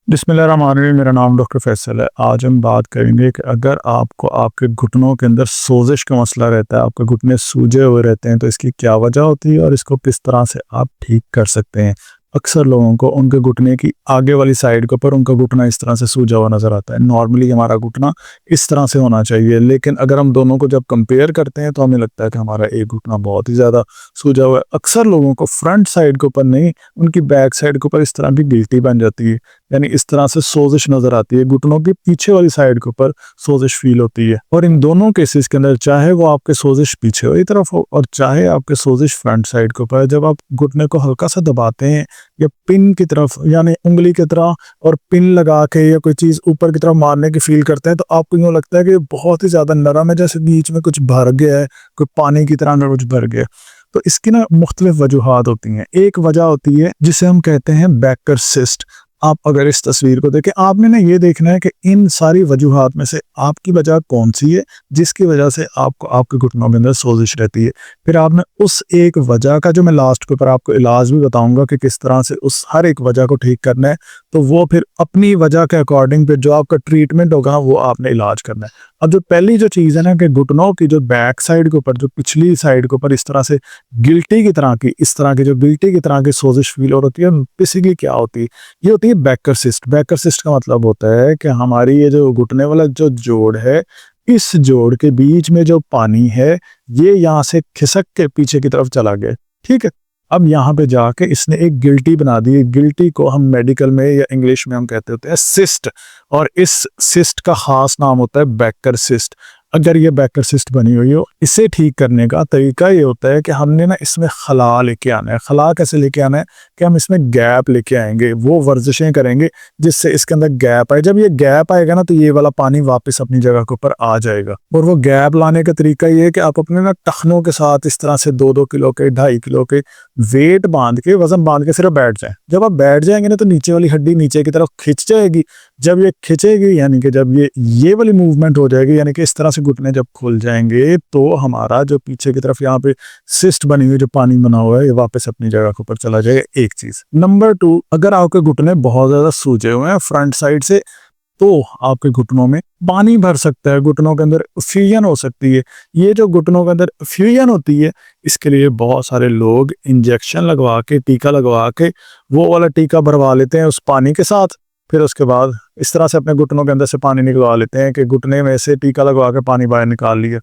बिस्मिल्लाहिर्रहमानिर्रहीम। मेरा नाम डॉक्टर फैसल है। आज हम बात करेंगे कि अगर आपको आपके घुटनों के अंदर सोजिश का मसला रहता है, आपके घुटने सूजे हुए रहते हैं, तो इसकी क्या वजह होती है और इसको किस तरह से आप ठीक कर सकते हैं। अक्सर लोगों को उनके घुटने की आगे वाली साइड के ऊपर उनका घुटना इस तरह से सूजा हुआ नज़र आता है। नॉर्मली हमारा घुटना इस तरह से होना चाहिए, लेकिन अगर हम दोनों को जब कंपेयर करते हैं तो हमें लगता है कि हमारा एक घुटना बहुत ही ज़्यादा सूजा हुआ है। अक्सर लोगों को फ्रंट साइड के ऊपर नहीं, उनकी बैक साइड के ऊपर इस तरह की गिल्टी बन जाती है, यानी इस तरह से सोजिश नजर आती है। घुटनों की पीछे वाली साइड के ऊपर सोजिश फील होती है। और इन दोनों केसेस के अंदर चाहे वो आपके सोजिश पीछे वाली तरफ हो और चाहे आपके सोजिश फ्रंट साइड के ऊपर, जब आप घुटने को हल्का सा दबाते हैं या पिन की तरफ यानी उंगली की तरह और पिन लगा के या कोई चीज़ ऊपर की तरफ मारने की फील करते हैं, तो आपको यूँ लगता है कि बहुत ही ज़्यादा नरम है, जैसे बीच में कुछ भर गया है, कोई पानी की तरह कुछ भर गया। तो इसकी ना मुख्तलिफ वजूहात होती हैं। एक वजह होती है जिसे हम कहते हैं बैकर सिस्ट। आप अगर इस तस्वीर को देखें, आपने ना ये देखना है कि इन सारी वजूहात में से आपकी वजह कौन सी है जिसकी वजह से आपको आपके घुटनों के अंदर सोजिश रहती है। फिर आपने उस एक वजह का, जो मैं लास्ट के ऊपर आपको इलाज भी बताऊंगा कि किस तरह से उस हर एक वजह को ठीक करना है, तो वो फिर अपनी वजह के अकॉर्डिंग फिर जो आपका ट्रीटमेंट होगा वो आपने इलाज करना है। अब जो पहली जो चीज़ है ना कि घुटनों की जो बैक साइड के ऊपर, जो पिछली साइड के ऊपर इस तरह से गिल्टी की तरह की, इस तरह की जो गिल्टी की तरह की सोजिश फील हो रही है, बेसिकली क्या होती है, ये होती है बैकर सिस्ट। बैकर सिस्ट का मतलब होता है कि हमारी ये जो घुटने वाला जो जोड़ है, इस जोड़ के बीच में जो पानी है ये यहाँ से खिसक के पीछे की तरफ चला गया। ठीक है, अब यहाँ पे जाके इसने एक गिल्टी बना दी। गिल्टी को हम मेडिकल में या इंग्लिश में हम कहते होते हैं सिस्ट, और इस सिस्ट का खास नाम होता है बैकर सिस्ट। अगर ये बैकर सिस्ट बनी हुई हो, इसे ठीक करने का तरीका ये होता है कि हमने ना इसमें खला लेके आना है। खला कैसे लेके आना है कि हम इसमें गैप लेके आएंगे, वो वर्जिशें करेंगे जिससे इसके अंदर गैप आए। जब ये गैप आएगा ना तो ये वाला पानी वापस अपनी जगह के ऊपर आ जाएगा। और वो गैप लाने का तरीका ये है कि आप अपने ना टखनों के साथ इस तरह से 2-2 किलो के, 2.5 किलो के वेट बांध के, वजन बांध के सिर्फ बैठ जाए। जब आप बैठ जाएंगे ना तो नीचे वाली हड्डी नीचे की तरफ खिंच जाएगी। जब ये खिंचेगी यानी कि जब ये वाली मूवमेंट हो जाएगी, यानी कि इस तरह से घुटने जब खुल जाएंगे, तो हमारा जो पीछे की तरफ यहाँ पे सिस्ट बनी हुई, जो पानी बना हुआ है, ये वापस अपनी जगह के ऊपर चला जाएगा। एक चीज। नंबर 2, अगर आपके घुटने बहुत ज्यादा सूजे हुए हैं फ्रंट साइड से, तो आपके घुटनों में पानी भर सकता है, घुटनों के अंदर फ्यूजन हो सकती है। ये जो घुटनों के अंदर फ्यूजन होती है, इसके लिए बहुत सारे लोग इंजेक्शन लगवा के, टीका लगवा के, वो वाला टीका भरवा लेते हैं उस पानी के साथ। फिर उसके बाद इस तरह से अपने घुटनों के अंदर से पानी निकलवा लेते हैं कि घुटने में से टीका लगवा के पानी बाहर निकाल लिया।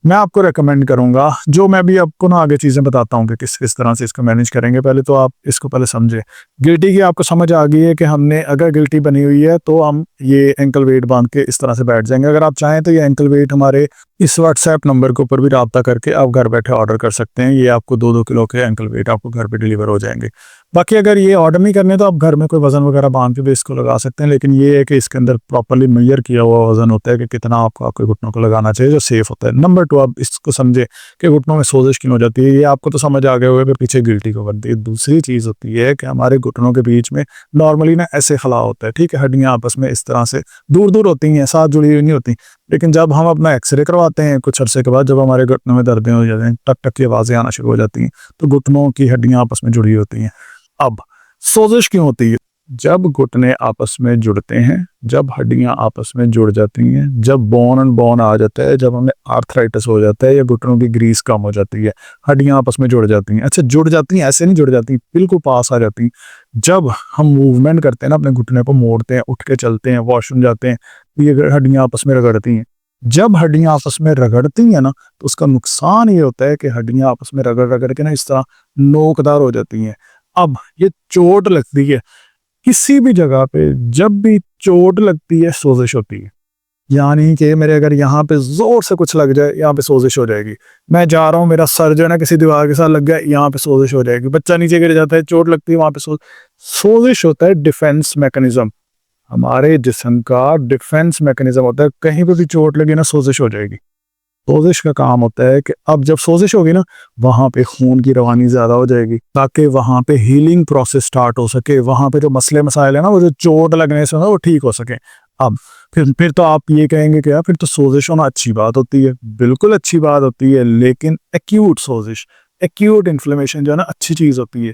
मैं आपको रेकमेंड करूंगा, जो मैं भी आपको ना आगे चीज़ें बताता हूँ कि किस किस तरह से इसको मैनेज करेंगे, पहले तो आप इसको पहले समझें। गिल्टी की आपको समझ आ गई है कि हमने, अगर गिल्टी बनी हुई है तो हम ये एंकल वेट बांध के इस तरह से बैठ जाएंगे। अगर आप चाहें तो ये एंकल वेट हमारे इस व्हाट्सएप नंबर के ऊपर भी राब्ता करके आप घर बैठे ऑर्डर कर सकते हैं। ये आपको 2-2 किलो के एंकल वेट आपको घर पे डिलीवर हो जाएंगे। बाकी अगर ये ऑर्डर नहीं करने तो आप घर में कोई वजन वगैरह बांध के भी इसको लगा सकते हैं, लेकिन ये है कि इसके अंदर प्रॉपर्ली मेजर किया हुआ वजन होता है कि कितना आपको आपके घुटनों को लगाना चाहिए, जो सेफ होता है। नंबर 2, आप इसको समझे कि घुटनों में सोजिश क्यों हो जाती है। ये आपको तो समझ आ गया होगा कि पीछे गिल्टी को बनती है। दूसरी चीज़ होती है कि हमारे घुटनों के बीच में नॉर्मली ना ऐसे खला होता है। ठीक है, हड्डियाँ आपस में इस तरह से दूर दूर होती हैं, साथ जुड़ी हुई नहीं होती। लेकिन जब हम अपना एक्सरे करवाते हैं कुछ अरसे के बाद, जब हमारे घुटनों में दर्दें हो जाती हैं, टक टक की आवाज़ें आना शुरू हो जाती हैं, तो घुटनों की हड्डियाँ आपस में जुड़ी होती हैं। अब सोजिश क्यों होती है? जब घुटने आपस में जुड़ते हैं, जब हड्डियां आपस में जुड़ जाती हैं, जब बोन एंड बोन आ जाता है, जब हमें आर्थराइटिस हो जाता है या घुटनों की ग्रीस कम हो जाती है, हड्डियां आपस में जुड़ जाती हैं। अच्छा, जुड़ जाती हैं ऐसे नहीं जुड़ जाती, बिल्कुल पास आ जाती हैं। जब हम मूवमेंट करते हैं ना, अपने घुटने को मोड़ते हैं, उठ के चलते हैं, वॉशरूम जाते हैं, तो ये हड्डियां आपस में रगड़ती हैं। जब हड्डियां आपस में रगड़ती हैं ना, तो उसका नुकसान ये होता है कि हड्डियां आपस में रगड़ रगड़ के ना इस तरह नोकदार हो जाती हैं। अब ये चोट लगती है किसी भी जगह पे, जब भी चोट लगती है सोजिश होती है। यानी कि मेरे अगर यहाँ पे जोर से कुछ लग जाए, यहाँ पे सोजिश हो जाएगी। मैं जा रहा हूँ, मेरा सर जो है ना किसी दीवार के साथ लग गया, यहाँ पे सोजिश हो जाएगी। बच्चा नीचे गिर जाता है, चोट लगती है, वहां पे सोजिश होता है डिफेंस मैकेनिज्म। हमारे जिस्म का डिफेंस मैकेनिज्म होता है, कहीं पे भी चोट लगी ना सोजिश हो जाएगी। सोजिश का काम होता है कि अब जब सोजिश होगी ना, वहां पे खून की रवानी ज्यादा हो जाएगी, ताकि वहां पे हीलिंग प्रोसेस स्टार्ट हो सके, वहां पे जो मसले मसाइल है ना, वो जो चोट लगने से ना वो ठीक हो सके। अब फिर तो आप ये कहेंगे कि यार फिर तो सोजिश होना अच्छी बात होती है। बिल्कुल अच्छी बात होती है, लेकिन एक्यूट सोजिश, एक्यूट इन्फ्लेमेशन जो है ना अच्छी चीज होती है।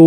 2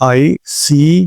RICE،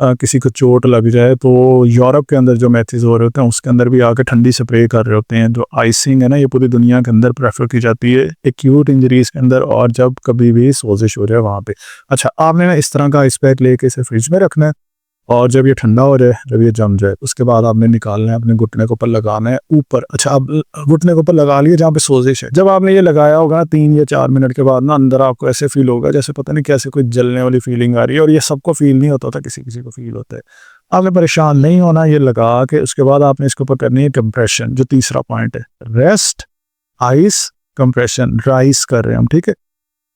किसी को चोट लग जाए तो यूरोप के अंदर जो मैचेस हो रहे होते हैं उसके अंदर भी आके ठंडी स्प्रे कर रहे होते हैं। जो आइसिंग है ना, ये पूरी दुनिया के अंदर प्रेफर की जाती है एक्यूट इंजरीज के अंदर, और जब कभी भी सोजिश हो जाए वहाँ पे। अच्छा, आपने ना इस तरह का आइस पैक लेके इसे फ्रिज में रखना है, और जब ये ठंडा हो जाए, जब ये जम जाए, उसके बाद आपने निकालना है, अपने घुटने के ऊपर लगाना है ऊपर। अच्छा, अब घुटने के ऊपर लगा लिए जहाँ पे सोजिश है। जब आपने ये लगाया होगा ना 3 या 4 मिनट के बाद ना, अंदर आपको ऐसे फील होगा जैसे पता नहीं कैसे कोई जलने वाली फीलिंग आ रही है, और ये सबको फील नहीं होता, किसी किसी को फील होता है। आपने परेशान नहीं होना, ये लगा के उसके बाद आपने इसके ऊपर करनी है कंप्रेशन, जो तीसरा पॉइंट है। रेस्ट, आइस, कंप्रेशन, राइस कर रहे हैं हम, ठीक है।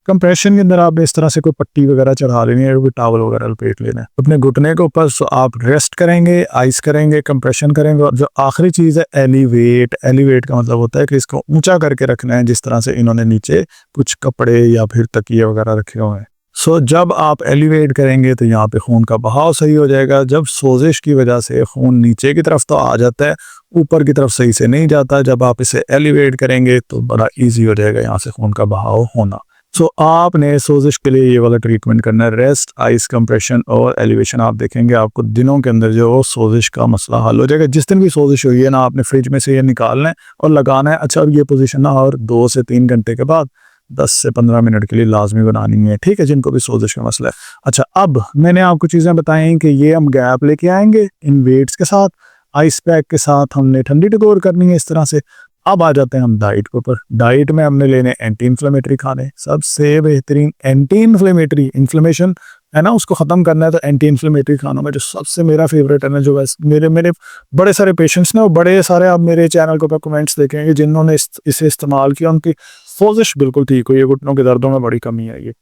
कंप्रेशन के अंदर आपने इस तरह से कोई पट्टी वगैरह चढ़ा लेनी है, कोई टावल वगैरह लपेट लेना है अपने घुटने के ऊपर। सो आप रेस्ट करेंगे, आइस करेंगे, कंप्रेशन करेंगे, और जो आखिरी चीज़ है एलिवेट। एलिवेट का मतलब होता है कि इसको ऊंचा करके रखना है, जिस तरह से इन्होंने नीचे कुछ कपड़े या फिर तकिए वगैरह रखे हुए हैं। सो जब आप एलिवेट करेंगे तो यहाँ पे खून का बहाव सही हो जाएगा। जब सोजिश की वजह से खून नीचे की तरफ तो आ जाता है, ऊपर की तरफ सही से नहीं जाता, जब आप इसे एलिवेट करेंगे तो बड़ा ईजी हो जाएगा यहाँ से खून का बहाव होना। सो आपने सोजिश के लिए ये वाला ट्रीटमेंट करना है, रेस्ट, आइस कंप्रेशन और एलिवेशन। आप देखेंगे आपको दिनों के अंदर जो सोजिश का मसला हल हो जाएगा। जिस दिन भी सोजिश हुई है ना, आपने फ्रिज में से ये निकालना है और लगाना है। अच्छा, अब ये पोजीशन ना और 2 से 3 घंटे के बाद 10 से 15 मिनट के लिए लाजमी बनानी है, ठीक है, जिनको भी सोजिश का मसला है। अच्छा, अब मैंने आपको चीज़ें बताई कि ये हम गैप लेके आएंगे इन वेट्स के साथ, आइस पैक के साथ हमने ठंडी टकोर करनी है इस तरह से। अब आ जाते हैं हम डाइट के ऊपर। डाइट में हमने लेने एंटी इन्फ्लेमेटरी खाने, सबसे बेहतरीन एंटी इन्फ्लेमेटरी। इन्फ्लेमेशन है ना, उसको ख़त्म करना है तो एंटी इन्फ्लेमेटरी खानों में जो सबसे मेरा फेवरेट है ना, जो मेरे मेरे बड़े सारे पेशेंट्स ने और बड़े सारे आप मेरे चैनल के ऊपर कमेंट्स देखेंगे जिन्होंने इसे इस्तेमाल किया, उनकी सोजिश बिल्कुल ठीक हुई है, घुटनों के दर्दों में बड़ी कमी आई है।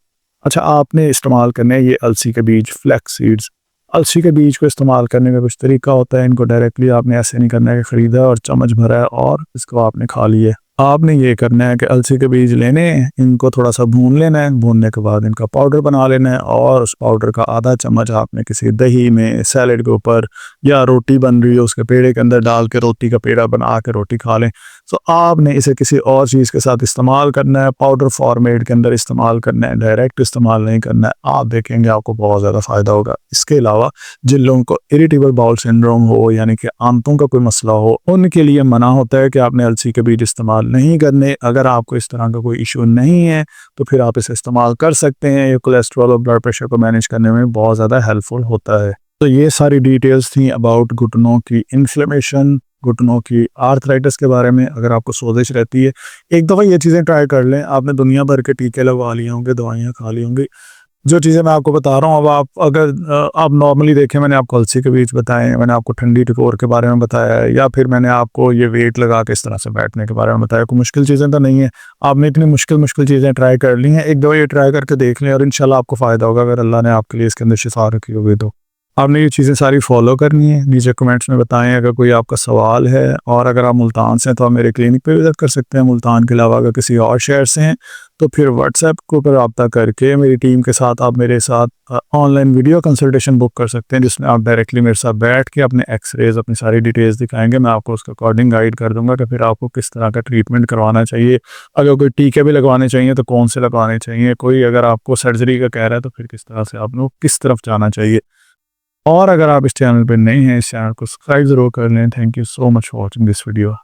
अच्छा, आपने इस्तेमाल करने हैं ये अलसी के बीज, फ्लैक्स सीड्स। अलसी के बीज को इस्तेमाल करने का कुछ तरीका होता है। इनको डायरेक्टली आपने ऐसे नहीं करना है कि ख़रीदा और चम्मच भरा है और इसको आपने खा लिए। आपने ये करना है कि अलसी के बीज लेने हैं, इनको थोड़ा सा भून लेना है, भूनने के बाद इनका पाउडर बना लेना है, और उस पाउडर का आधा चम्मच आपने किसी दही में, सैलेड के ऊपर, या रोटी बन रही है उसके पेड़े के अंदर डाल के रोटी का पेड़ा बना के रोटी खा लें। सो आपने इसे किसी और चीज़ के साथ इस्तेमाल करना है, पाउडर फॉर्मेट के अंदर इस्तेमाल करना है, डायरेक्ट इस्तेमाल नहीं करना है। आप देखेंगे आपको बहुत ज़्यादा फ़ायदा होगा। इसके अलावा जिन लोगों को इरिटेबल बाउल सिंड्रोम हो, यानी कि आंतों का कोई मसला हो, उनके लिए मना होता है कि आपने अलसी के बीज इस्तेमाल नहीं करने। अगर आपको इस तरह का कोई इशू नहीं है तो फिर आप इसे इस्तेमाल कर सकते हैं। ये कोलेस्ट्रॉल और ब्लड प्रेशर को मैनेज करने में बहुत ज़्यादा हेल्पफुल होता है। तो ये सारी डिटेल्स थी अबाउट घुटनों की इन्फ्लेमेशन, घुटनों की आर्थराइटिस के बारे में। अगर आपको सोजिश रहती है, एक दफ़ा ये चीज़ें ट्राई कर लें। आपने दुनिया भर के टीके लगवा लिए होंगे, दवाइयाँ खा ली होंगी, जो चीज़ें मैं आपको बता रहा हूँ। अब आप अगर आप नॉर्मली देखें, मैंने आपको अलसी के बीज बताए, मैंने आपको ठंडी टकोर के बारे में बताया है, या फिर मैंने आपको ये वेट लगा के इस तरह से बैठने के बारे में बताया। कोई मुश्किल चीज़ें तो नहीं है। आपने इतनी मुश्किल चीज़ें ट्राई कर ली हैं, एक दफ़ा ये ट्राई करके देख लें और इंशाल्लाह आपको फ़ायदा होगा। अगर अल्लाह ने आपके लिए इसके अंदर शिफा रखी होगी तो आपने ये चीज़ें सारी फॉलो करनी है। नीचे कमेंट्स में बताएं अगर कोई आपका सवाल है, और अगर आप मुल्तान से हैं तो आप मेरे क्लिनिक पे विजिट कर सकते हैं। मुल्तान के अलावा अगर किसी और शहर से हैं तो फिर व्हाट्सएप को पर रब्ता करके मेरी टीम के साथ आप मेरे साथ ऑनलाइन वीडियो कंसल्टेशन बुक कर सकते हैं, जिसमें आप डायरेक्टली मेरे साथ बैठ के अपने एक्सरेज, अपनी सारी डिटेल्स दिखाएंगे। मैं आपको उसके अकॉर्डिंग गाइड कर दूंगा कि फिर आपको किस तरह का ट्रीटमेंट करवाना चाहिए। अगर कोई टीके भी लगवाने चाहिए तो कौन से लगवाने चाहिए, कोई अगर आपको सर्जरी का कह रहा है तो फिर किस तरह से आपको किस तरफ जाना चाहिए। और अगर आप इस चैनल पर नए हैं, इस चैनल को सब्सक्राइब ज़रूर कर लें। Thank you so much for watching this video.